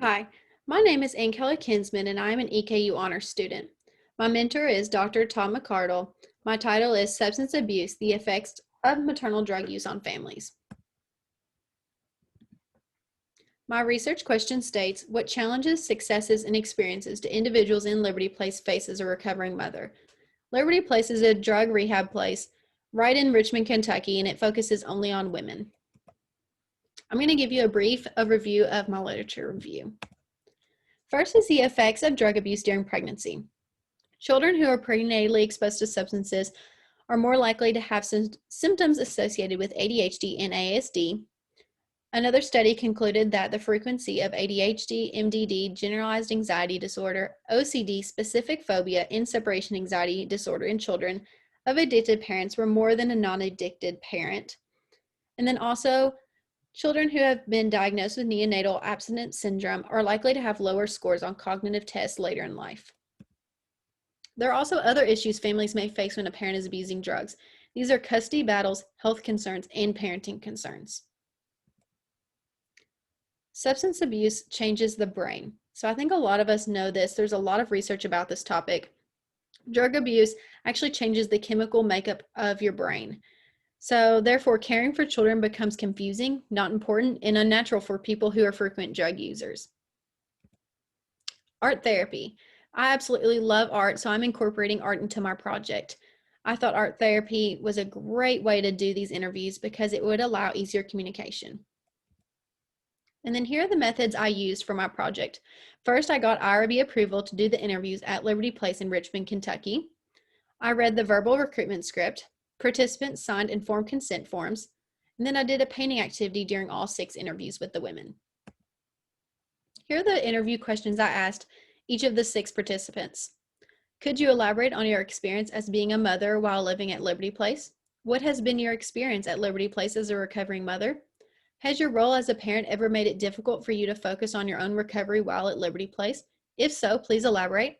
Hi, my name is Ann Kinsman and I am an EKU honors student. My mentor is Dr. Tom McCardle. My title is Substance Abuse, the Effects of Maternal Drug Use on Families. My research question states, what challenges, successes, and experiences do individuals in Liberty Place face as a recovering mother? Liberty Place is a drug rehab place right in Richmond, Kentucky, and it focuses only on women. I'm going to give you a brief overview of my literature review. First is the effects of drug abuse during pregnancy. Children who are prenatally exposed to substances are more likely to have symptoms associated with ADHD and ASD. Another study concluded that the frequency of ADHD, MDD, generalized anxiety disorder, OCD, specific phobia, and separation anxiety disorder in children of addicted parents were more than a non-addicted parent. And then also, children who have been diagnosed with neonatal abstinence syndrome are likely to have lower scores on cognitive tests later in life. There are also other issues families may face when a parent is abusing drugs. These are custody battles, health concerns, and parenting concerns. Substance abuse changes the brain. So I think a lot of us know this. There's a lot of research about this topic. Drug abuse actually changes the chemical makeup of your brain. So therefore, caring for children becomes confusing, not important, and unnatural for people who are frequent drug users. Art therapy. I absolutely love art, so I'm incorporating art into my project. I thought art therapy was a great way to do these interviews because it would allow easier communication. And then here are the methods I used for my project. First, I got IRB approval to do the interviews at Liberty Place in Richmond, Kentucky. I read the verbal recruitment script. Participants signed informed consent forms. And then I did a painting activity during all 6 interviews with the women. Here are the interview questions I asked each of the 6 participants. Could you elaborate on your experience as being a mother while living at Liberty Place? What has been your experience at Liberty Place as a recovering mother? Has your role as a parent ever made it difficult for you to focus on your own recovery while at Liberty Place? If so, please elaborate.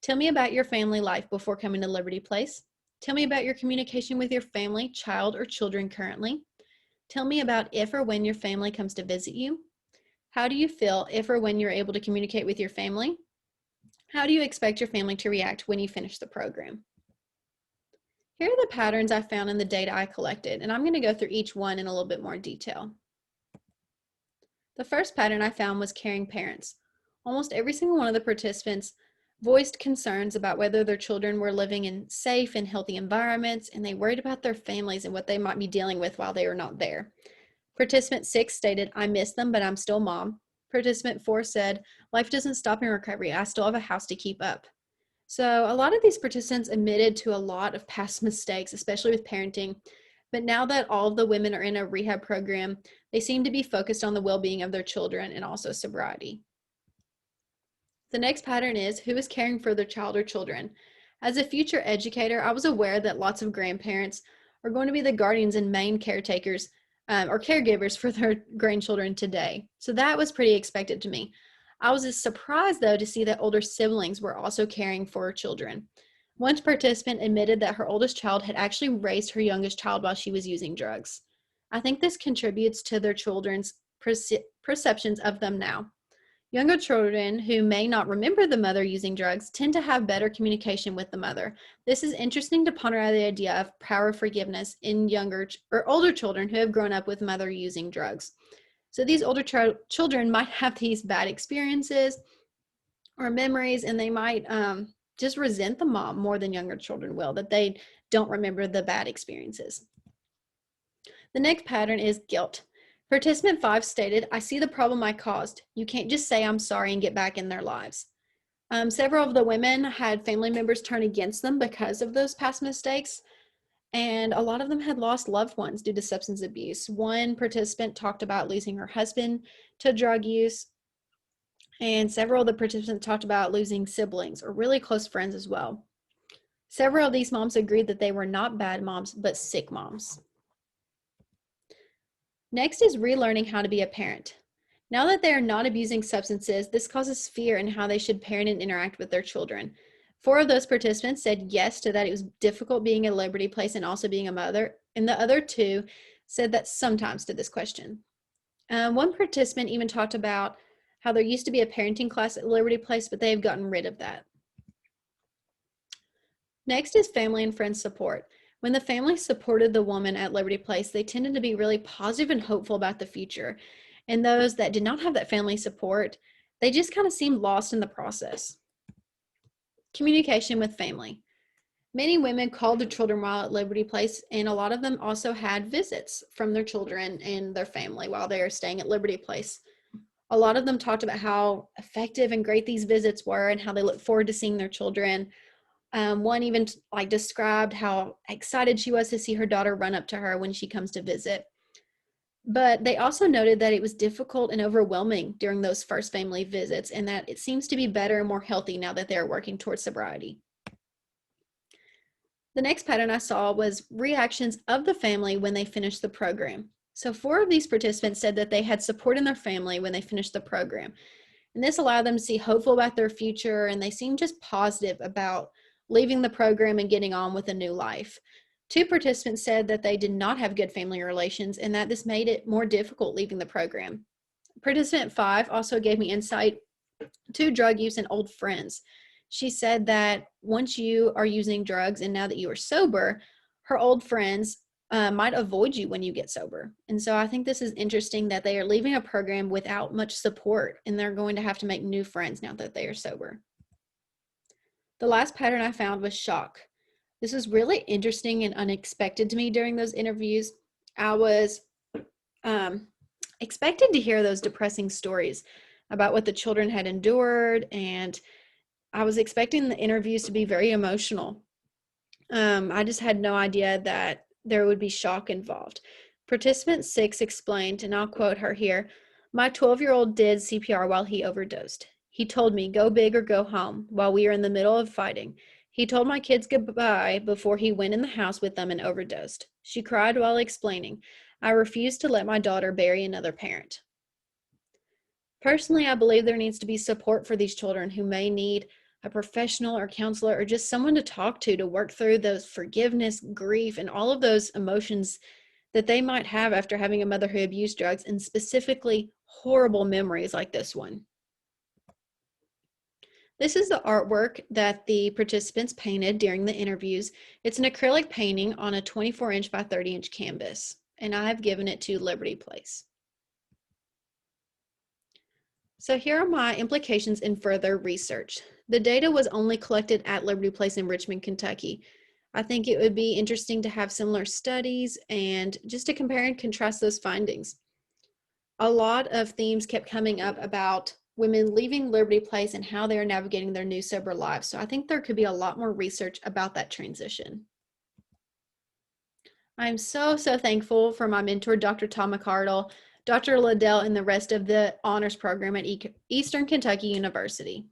Tell me about your family life before coming to Liberty Place. Tell me about your communication with your family, child, or children currently. Tell me about if or when your family comes to visit you. How do you feel if or when you're able to communicate with your family? How do you expect your family to react when you finish the program? Here are the patterns I found in the data I collected, and I'm going to go through each one in a little bit more detail. The first pattern I found was caring parents. Almost every single one of the participants voiced concerns about whether their children were living in safe and healthy environments, and they worried about their families and what they might be dealing with while they were not there. Participant 6 stated, I miss them, but I'm still mom. Participant 4 said, life doesn't stop in recovery. I still have a house to keep up. So a lot of these participants admitted to a lot of past mistakes, especially with parenting. But now that all of the women are in a rehab program, they seem to be focused on the well-being of their children and also sobriety. The next pattern is who is caring for their child or children. As a future educator, I was aware that lots of grandparents are going to be the guardians and main caretakers or caregivers for their grandchildren today. So that was pretty expected to me. I was surprised, though, to see that older siblings were also caring for children. One participant admitted that her oldest child had actually raised her youngest child while she was using drugs. I think this contributes to their children's perceptions of them now. Younger children who may not remember the mother using drugs tend to have better communication with the mother. This is interesting to ponder out the idea of power of forgiveness in younger or older children who have grown up with mother using drugs. So these older children might have these bad experiences or memories, and they might just resent the mom more than younger children will, that they don't remember the bad experiences. The next pattern is guilt. Participant 5 stated, I see the problem I caused. You can't just say I'm sorry and get back in their lives. Several of the women had family members turn against them because of those past mistakes, and a lot of them had lost loved ones due to substance abuse. One participant talked about losing her husband to drug use, and several of the participants talked about losing siblings or really close friends as well. Several of these moms agreed that they were not bad moms, but sick moms. Next is relearning how to be a parent. Now that they are not abusing substances, this causes fear in how they should parent and interact with their children. 4 of those participants said yes to that it was difficult being at Liberty Place and also being a mother, and the other 2 said that sometimes to this question. One participant even talked about how there used to be a parenting class at Liberty Place, but they've gotten rid of that. Next is family and friends support. When the family supported the woman at Liberty Place, they tended to be really positive and hopeful about the future. And those that did not have that family support, they just kind of seemed lost in the process. Communication with family. Many women called their children while at Liberty Place, and a lot of them also had visits from their children and their family while they are staying at Liberty Place. A lot of them talked about how effective and great these visits were and how they look forward to seeing their children. One even described how excited she was to see her daughter run up to her when she comes to visit. But they also noted that it was difficult and overwhelming during those first family visits, and that it seems to be better and more healthy now that they're working towards sobriety. The next pattern I saw was reactions of the family when they finished the program. So 4 of these participants said that they had support in their family when they finished the program. And this allowed them to see hopeful about their future, and they seemed just positive about leaving the program and getting on with a new life. 2 participants said that they did not have good family relations and that this made it more difficult leaving the program. Participant 5 also gave me insight to drug use and old friends. She said that once you are using drugs and now that you are sober, her old friends might avoid you when you get sober. And so I think this is interesting that they are leaving a program without much support, and they're going to have to make new friends now that they are sober. The last pattern I found was shock. This was really interesting and unexpected to me during those interviews. I was expected to hear those depressing stories about what the children had endured, and I was expecting the interviews to be very emotional. I just had no idea that there would be shock involved. Participant 6 explained, and I'll quote her here, "My 12-year-old did CPR while he overdosed. He told me, go big or go home, while we were in the middle of fighting. He told my kids goodbye before he went in the house with them and overdosed. She cried while explaining, I refused to let my daughter bury another parent." Personally, I believe there needs to be support for these children who may need a professional or counselor or just someone to talk to work through those forgiveness, grief, and all of those emotions that they might have after having a mother who abused drugs, and specifically horrible memories like this one. This is the artwork that the participants painted during the interviews. It's an acrylic painting on a 24-inch by 30-inch canvas, and I have given it to Liberty Place. So here are my implications in further research. The data was only collected at Liberty Place in Richmond, Kentucky. I think it would be interesting to have similar studies and just to compare and contrast those findings. A lot of themes kept coming up about women leaving Liberty Place and how they are navigating their new sober lives. So I think there could be a lot more research about that transition. I'm so thankful for my mentor, Dr. Tom McCardle, Dr. Liddell, and the rest of the honors program at Eastern Kentucky University.